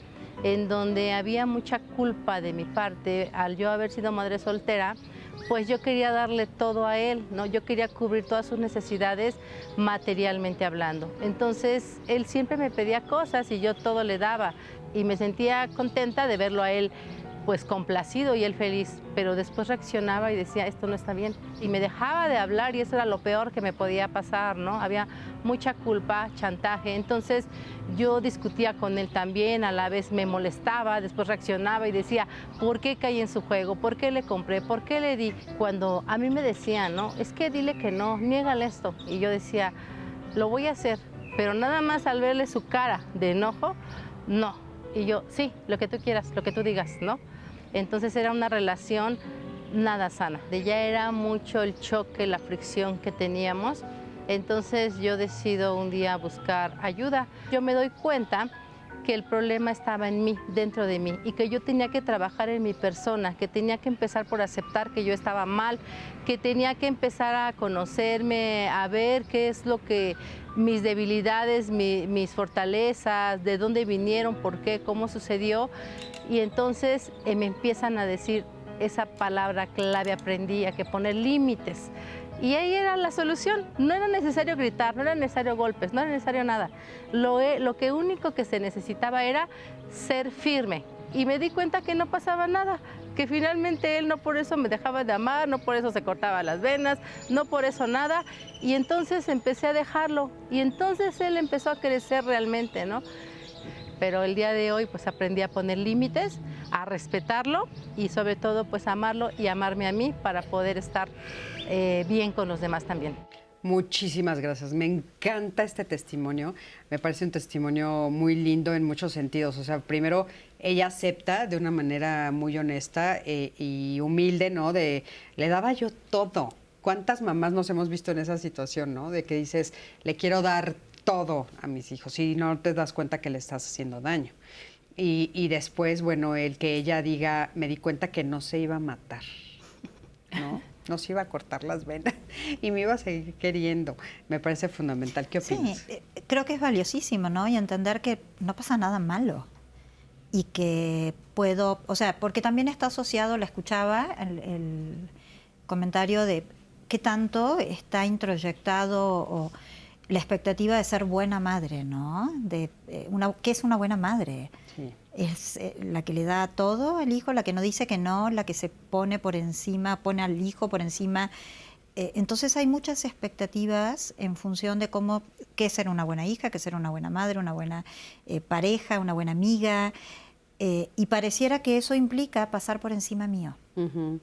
en donde había mucha culpa de mi parte. Al yo haber sido madre soltera, pues yo quería darle todo a él, ¿no? Yo quería cubrir todas sus necesidades materialmente hablando. Entonces, él siempre me pedía cosas y yo todo le daba. Y me sentía contenta de verlo a él pues complacido y él feliz, pero después reaccionaba y decía, esto no está bien. Y me dejaba de hablar y eso era lo peor que me podía pasar, ¿no? Había mucha culpa, chantaje. Entonces yo discutía con él también, a la vez me molestaba, después reaccionaba y decía, ¿por qué caí en su juego? ¿Por qué le compré? ¿Por qué le di? Cuando a mí me decían, ¿no? Es que dile que no, niégale esto. Y yo decía, lo voy a hacer, pero nada más al verle su cara de enojo, no. Y yo, sí, lo que tú quieras, lo que tú digas, ¿no? Entonces era una relación nada sana. De ya era mucho el choque, la fricción que teníamos. Entonces yo decido un día buscar ayuda. Yo me doy cuenta que el problema estaba en mí, dentro de mí, y que yo tenía que trabajar en mi persona, que tenía que empezar por aceptar que yo estaba mal, que tenía que empezar a conocerme, a ver qué es lo que mis debilidades, mis fortalezas, de dónde vinieron, por qué, cómo sucedió. Y entonces me empiezan a decir esa palabra clave, aprendí a que poner límites. Y ahí era la solución. No era necesario gritar, no era necesario golpes, no era necesario nada. Lo que único que se necesitaba era ser firme. Y me di cuenta que no pasaba nada, que finalmente él no por eso me dejaba de amar, no por eso se cortaba las venas, no por eso nada. Y entonces empecé a dejarlo. Y entonces él empezó a crecer realmente, ¿no? Pero el día de hoy pues aprendí a poner límites, a respetarlo y sobre todo pues amarlo y amarme a mí para poder estar bien con los demás también. Muchísimas gracias. Me encanta este testimonio. Me parece un testimonio muy lindo en muchos sentidos. O sea, primero, ella acepta de una manera muy honesta y humilde, ¿no? Le daba yo todo. ¿Cuántas mamás nos hemos visto en esa situación, ¿no? De que dices, le quiero dar todo a mis hijos y no te das cuenta que le estás haciendo daño. Y después, bueno, el que ella diga, me di cuenta que no se iba a matar, ¿no? No se iba a cortar las venas y me iba a seguir queriendo. Me parece fundamental. ¿Qué opinas? Sí, creo que es valiosísimo, ¿no? Y entender que no pasa nada malo y que puedo, o sea, porque también está asociado, la escuchaba, el comentario de qué tanto está introyectado o la expectativa de ser buena madre, ¿no? ¿Qué es una buena madre? Sí. Es la que le da todo al hijo, la que no dice que no, la que se pone por encima, pone al hijo por encima. Entonces hay muchas expectativas en función de qué es ser una buena hija, qué es ser una buena madre, una buena pareja, una buena amiga. Y pareciera que eso implica pasar por encima mío. Uh-huh.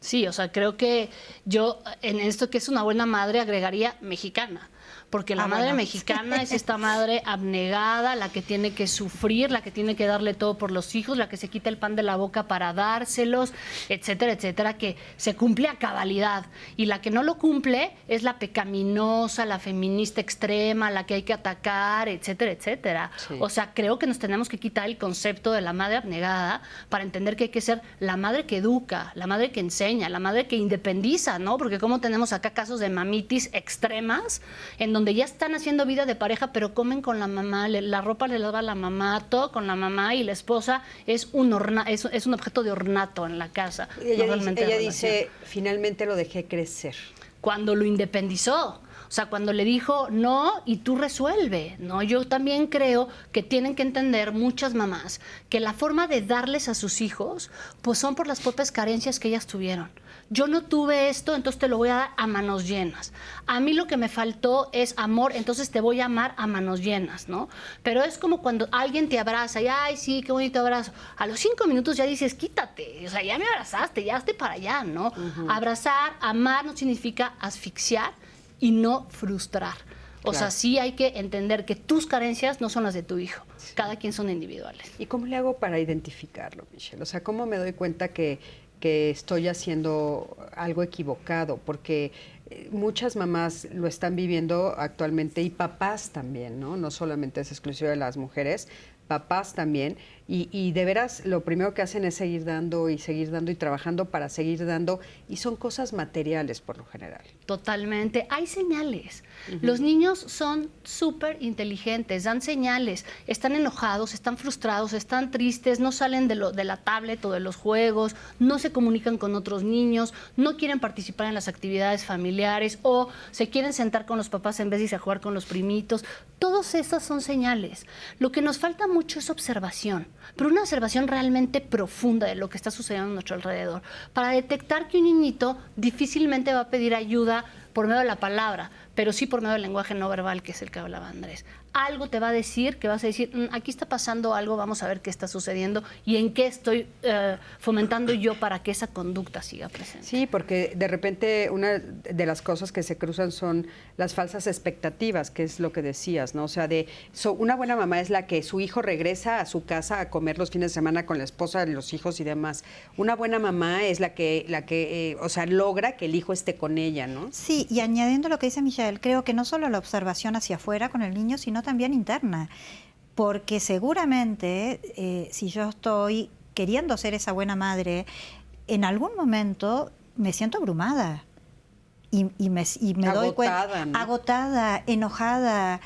Sí, o sea, creo que yo en esto que es una buena madre agregaría mexicana. Porque la madre mexicana es esta madre abnegada, la que tiene que sufrir, la que tiene que darle todo por los hijos, la que se quita el pan de la boca para dárselos, etcétera, etcétera, que se cumple a cabalidad. Y la que no lo cumple es la pecaminosa, la feminista extrema, la que hay que atacar, etcétera, etcétera. Sí. O sea, creo que nos tenemos que quitar el concepto de la madre abnegada para entender que hay que ser la madre que educa, la madre que enseña, la madre que independiza, ¿no? Porque como tenemos acá casos de mamitis extremas, en donde ya están haciendo vida de pareja, pero comen con la mamá, la ropa le lava la mamá, todo con la mamá, y la esposa es un objeto de ornato en la casa. Ella dice, finalmente lo dejé crecer. Cuando lo independizó. O sea, cuando le dijo no y tú resuelve, ¿no? Yo también creo que tienen que entender muchas mamás que la forma de darles a sus hijos pues son por las propias carencias que ellas tuvieron. Yo no tuve esto, entonces te lo voy a dar a manos llenas. A mí lo que me faltó es amor, entonces te voy a amar a manos llenas, ¿no? Pero es como cuando alguien te abraza y, ay, sí, qué bonito abrazo. A los 5 minutos ya dices, quítate, o sea, ya me abrazaste, ya esté para allá, ¿no? Uh-huh. Abrazar, amar no significa asfixiar y no frustrar. O sea, sí hay que entender que tus carencias no son las de tu hijo. Sí. Cada quien son individuales. ¿Y cómo le hago para identificarlo, Michelle? O sea, ¿cómo me doy cuenta que estoy haciendo algo equivocado? Porque muchas mamás lo están viviendo actualmente y papás también, ¿no? No solamente es exclusivo de las mujeres, papás también. Y de veras lo primero que hacen es seguir dando y trabajando para seguir dando, y son cosas materiales por lo general. Totalmente. Hay señales. Uh-huh. Los niños son súper inteligentes, dan señales, están enojados, están frustrados, están tristes, no salen de la tablet o de los juegos, no se comunican con otros niños, no quieren participar en las actividades familiares o se quieren sentar con los papás en vez de irse a jugar con los primitos. Todas esas son señales. Lo que nos falta mucho es observación, pero una observación realmente profunda de lo que está sucediendo a nuestro alrededor, para detectar que un niñito difícilmente va a pedir ayuda por medio de la palabra, pero sí por medio del lenguaje no verbal, que es el que hablaba Andrés. Algo te va a decir, que vas a decir, aquí está pasando algo, vamos a ver qué está sucediendo y en qué estoy fomentando yo para que esa conducta siga presente. Sí, porque de repente una de las cosas que se cruzan son las falsas expectativas, que es lo que decías, ¿no? O sea, una buena mamá es la que su hijo regresa a su casa a comer los fines de semana con la esposa, los hijos y demás. Una buena mamá es la que o sea, logra que el hijo esté con ella, ¿no? Sí, y añadiendo lo que dice Michelle, creo que no solo la observación hacia afuera con el niño, sino también interna. porque seguramente si yo estoy queriendo ser esa buena madre, en algún momento me siento abrumada. Y me doy cuenta, ¿no? Agotada, enojada,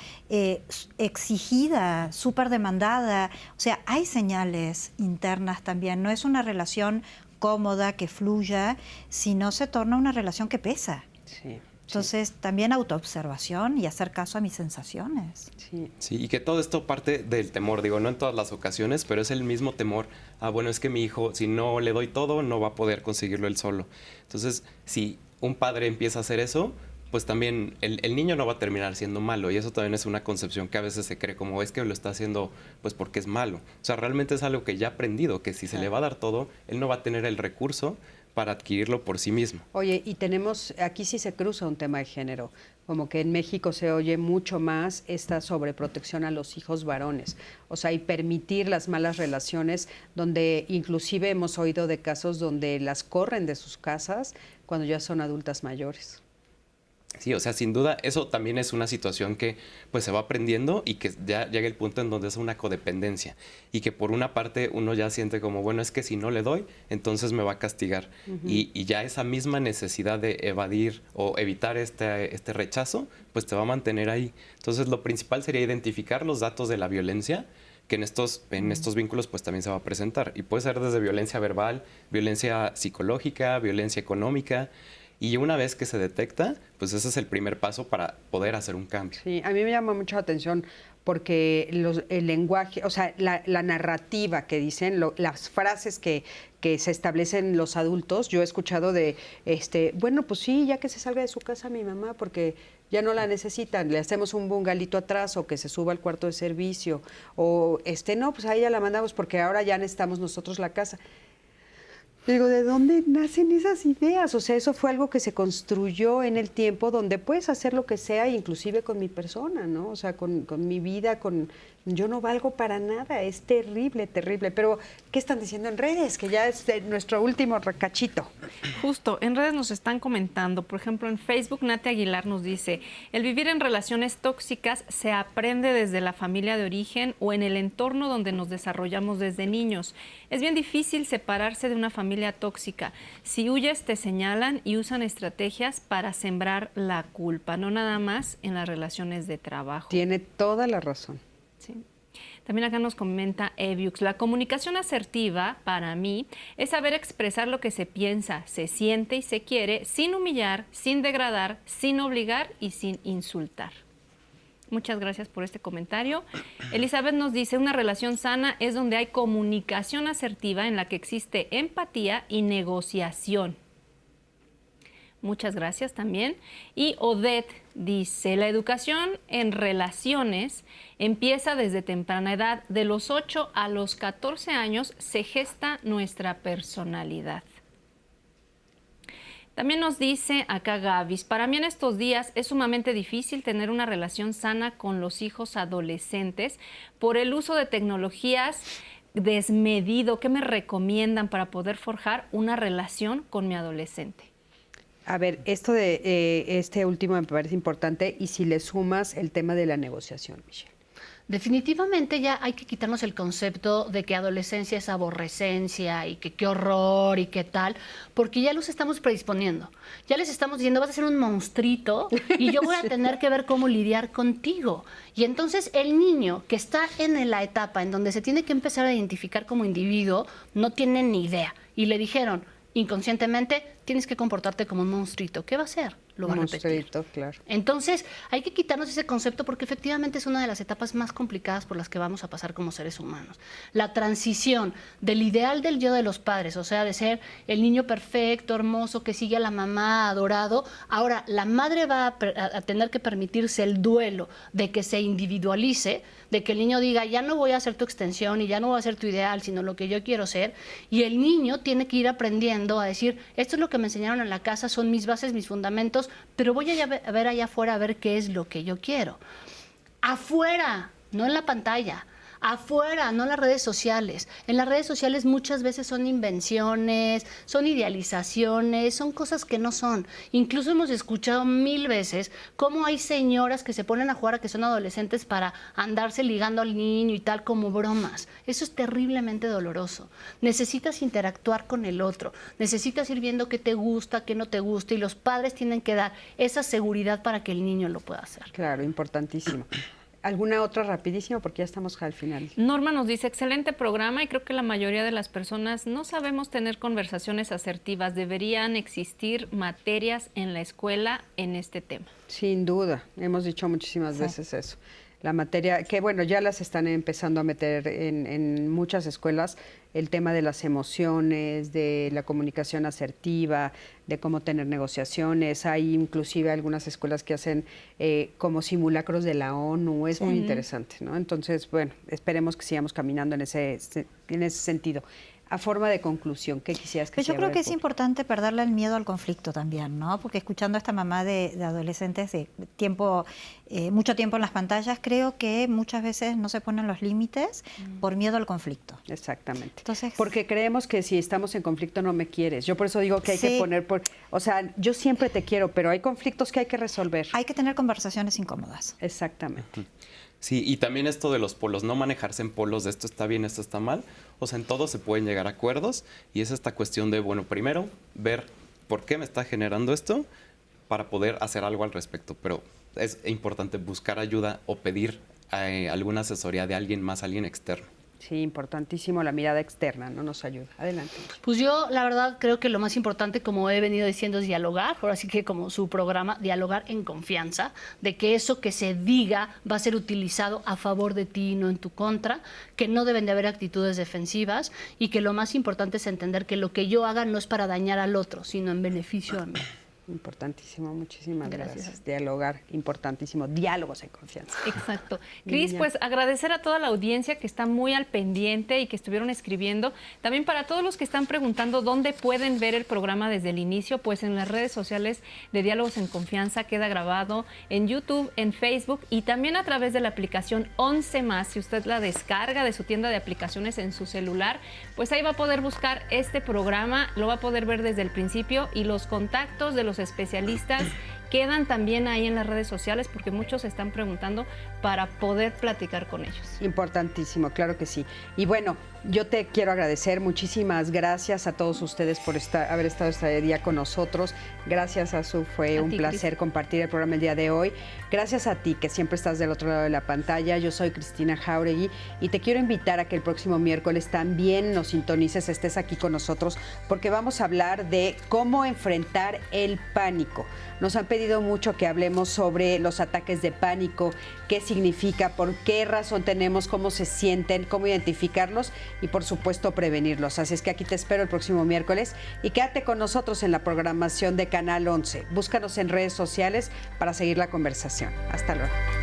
exigida, súper demandada. O sea, hay señales internas también. No es una relación cómoda, que fluya, sino se torna una relación que pesa. Sí. Entonces, también autoobservación y hacer caso a mis sensaciones. Sí, y que todo esto parte del temor, digo, no en todas las ocasiones, pero es el mismo temor. Bueno, es que mi hijo, si no le doy todo, no va a poder conseguirlo él solo. Entonces, si un padre empieza a hacer eso, pues también el niño no va a terminar siendo malo. Y eso también es una concepción que a veces se cree como es que lo está haciendo pues porque es malo. O sea, realmente es algo que ya ha aprendido, que si se le va a dar todo, él no va a tener el recurso para adquirirlo por sí mismo. Oye, y tenemos, aquí sí se cruza un tema de género, como que en México se oye mucho más esta sobreprotección a los hijos varones, o sea, y permitir las malas relaciones, donde inclusive hemos oído de casos donde las corren de sus casas cuando ya son adultas mayores. Sí, o sea, sin duda, eso también es una situación que pues se va aprendiendo y que ya llega el punto en donde es una codependencia y que por una parte uno ya siente como, bueno, es que si no le doy, entonces me va a castigar. Y ya esa misma necesidad de evadir o evitar este rechazo, pues te va a mantener ahí. Entonces, lo principal sería identificar los datos de la violencia que en estos vínculos pues también se va a presentar. Y puede ser desde violencia verbal, violencia psicológica, violencia económica. Y una vez que se detecta, pues ese es el primer paso para poder hacer un cambio. Sí, a mí me llama mucho la atención porque el lenguaje, o sea, la narrativa que dicen, las frases que se establecen los adultos, yo he escuchado de, bueno, pues sí, ya que se salga de su casa mi mamá, porque ya no la necesitan, le hacemos un bungalito atrás o que se suba al cuarto de servicio, o no, pues a ella la mandamos porque ahora ya necesitamos nosotros la casa. Digo, ¿de dónde nacen esas ideas? O sea, eso fue algo que se construyó en el tiempo donde puedes hacer lo que sea, inclusive con mi persona, ¿no? O sea, con mi vida, yo no valgo para nada, es terrible, terrible. Pero, ¿qué están diciendo en redes? Que ya es nuestro último recachito. Justo, en redes nos están comentando, por ejemplo, en Facebook, Nate Aguilar nos dice, el vivir en relaciones tóxicas se aprende desde la familia de origen o en el entorno donde nos desarrollamos desde niños. Es bien difícil separarse de una familia tóxica. Si huyes, te señalan y usan estrategias para sembrar la culpa, no nada más en las relaciones de trabajo. Tiene toda la razón. Sí. También acá nos comenta Eviux, la comunicación asertiva para mí es saber expresar lo que se piensa, se siente y se quiere sin humillar, sin degradar, sin obligar y sin insultar. Muchas gracias por este comentario. Elizabeth nos dice, una relación sana es donde hay comunicación asertiva en la que existe empatía y negociación. Muchas gracias también. Y Odette dice, la educación en relaciones empieza desde temprana edad. De los 8 a los 14 años se gesta nuestra personalidad. También nos dice acá Gavis, para mí en estos días es sumamente difícil tener una relación sana con los hijos adolescentes por el uso de tecnologías desmedido. ¿Qué me recomiendan para poder forjar una relación con mi adolescente? A ver, esto de este último me parece importante y si le sumas el tema de la negociación, Michelle. Definitivamente ya hay que quitarnos el concepto de que adolescencia es aborrecencia y que qué horror y qué tal, porque ya los estamos predisponiendo. Ya les estamos diciendo, vas a ser un monstruito y yo voy a tener que ver cómo lidiar contigo. Y entonces el niño que está en la etapa en donde se tiene que empezar a identificar como individuo no tiene ni idea. Y le dijeron, inconscientemente, tienes que comportarte como un monstruito. ¿Qué va a hacer? Lo va a repetir. Claro. Entonces, hay que quitarnos ese concepto porque efectivamente es una de las etapas más complicadas por las que vamos a pasar como seres humanos. La transición del ideal del yo de los padres, o sea, de ser el niño perfecto, hermoso, que sigue a la mamá, adorado. Ahora, la madre va a tener que permitirse el duelo de que se individualice, de que el niño diga, ya no voy a ser tu extensión y ya no voy a ser tu ideal, sino lo que yo quiero ser. Y el niño tiene que ir aprendiendo a decir, esto es lo que me enseñaron en la casa, son mis bases, mis fundamentos, pero voy a ver allá afuera a ver qué es lo que yo quiero. Afuera, no en la pantalla. afuera, no las redes sociales. En las redes sociales muchas veces son invenciones, son idealizaciones, son cosas que no son. Incluso hemos escuchado 1000 veces cómo hay señoras que se ponen a jugar a que son adolescentes para andarse ligando al niño y tal, como bromas. Eso es terriblemente doloroso. Necesitas interactuar con el otro, necesitas ir viendo qué te gusta, qué no te gusta, y los padres tienen que dar esa seguridad para que el niño lo pueda hacer. Claro, importantísimo. ¿Alguna otra rapidísimo? Porque ya estamos al final. Norma nos dice, excelente programa, y creo que la mayoría de las personas no sabemos tener conversaciones asertivas. Deberían existir materias en la escuela en este tema. Sin duda, hemos dicho muchísimas veces eso. La materia, que bueno, ya las están empezando a meter en muchas escuelas, el tema de las emociones, de la comunicación asertiva, de cómo tener negociaciones. Hay inclusive algunas escuelas que hacen como simulacros de la ONU, es muy interesante, ¿no? Entonces, bueno, esperemos que sigamos caminando en ese sentido. A forma de conclusión, ¿qué quisieras que Pues yo creo que es importante perderle el miedo al conflicto también, ¿no? Porque escuchando a esta mamá de adolescentes de mucho tiempo en las pantallas, creo que muchas veces no se ponen los límites por miedo al conflicto. Exactamente. Entonces, porque creemos que si estamos en conflicto no me quieres. Yo por eso digo que hay que poner o sea, yo siempre te quiero, pero hay conflictos que hay que resolver. Hay que tener conversaciones incómodas. Exactamente. Sí, y también esto de los polos, no manejarse en polos de esto está bien, esto está mal. O sea, en todo se pueden llegar a acuerdos, y es esta cuestión de, bueno, primero ver por qué me está generando esto para poder hacer algo al respecto. Pero es importante buscar ayuda o pedir alguna asesoría de alguien más, alguien externo. Sí, importantísimo, la mirada externa, ¿no? Nos ayuda. Adelante. Pues yo, la verdad, creo que lo más importante, como he venido diciendo, es dialogar. Ahora sí que como su programa, dialogar en confianza, de que eso que se diga va a ser utilizado a favor de ti y no en tu contra, que no deben de haber actitudes defensivas, y que lo más importante es entender que lo que yo haga no es para dañar al otro, sino en beneficio a mí. Importantísimo, muchísimas gracias. Dialogar, importantísimo. Diálogos en confianza. Exacto. Cris, pues agradecer a toda la audiencia que está muy al pendiente y que estuvieron escribiendo. También para todos los que están preguntando dónde pueden ver el programa desde el inicio, pues en las redes sociales de Diálogos en Confianza queda grabado, en YouTube, en Facebook, y también a través de la aplicación 11+. Si usted la descarga de su tienda de aplicaciones en su celular, pues ahí va a poder buscar este programa, lo va a poder ver desde el principio, y los contactos de los especialistas quedan también ahí en las redes sociales, porque muchos están preguntando para poder platicar con ellos. Importantísimo, claro que sí. Y bueno, yo te quiero agradecer, muchísimas gracias a todos ustedes por haber estado este día con nosotros. Gracias, Azu, fue un placer compartir el programa el día de hoy. Gracias a ti, que siempre estás del otro lado de la pantalla. Yo soy Cristina Jauregui y te quiero invitar a que el próximo miércoles también nos sintonices, estés aquí con nosotros, porque vamos a hablar de cómo enfrentar el pánico. Nos han pedido mucho que hablemos sobre los ataques de pánico, qué significa, por qué razón tenemos, cómo se sienten, cómo identificarlos y, por supuesto, prevenirlos. Así es que aquí te espero el próximo miércoles y quédate con nosotros en la programación de Canal 11. Búscanos en redes sociales para seguir la conversación. Hasta luego.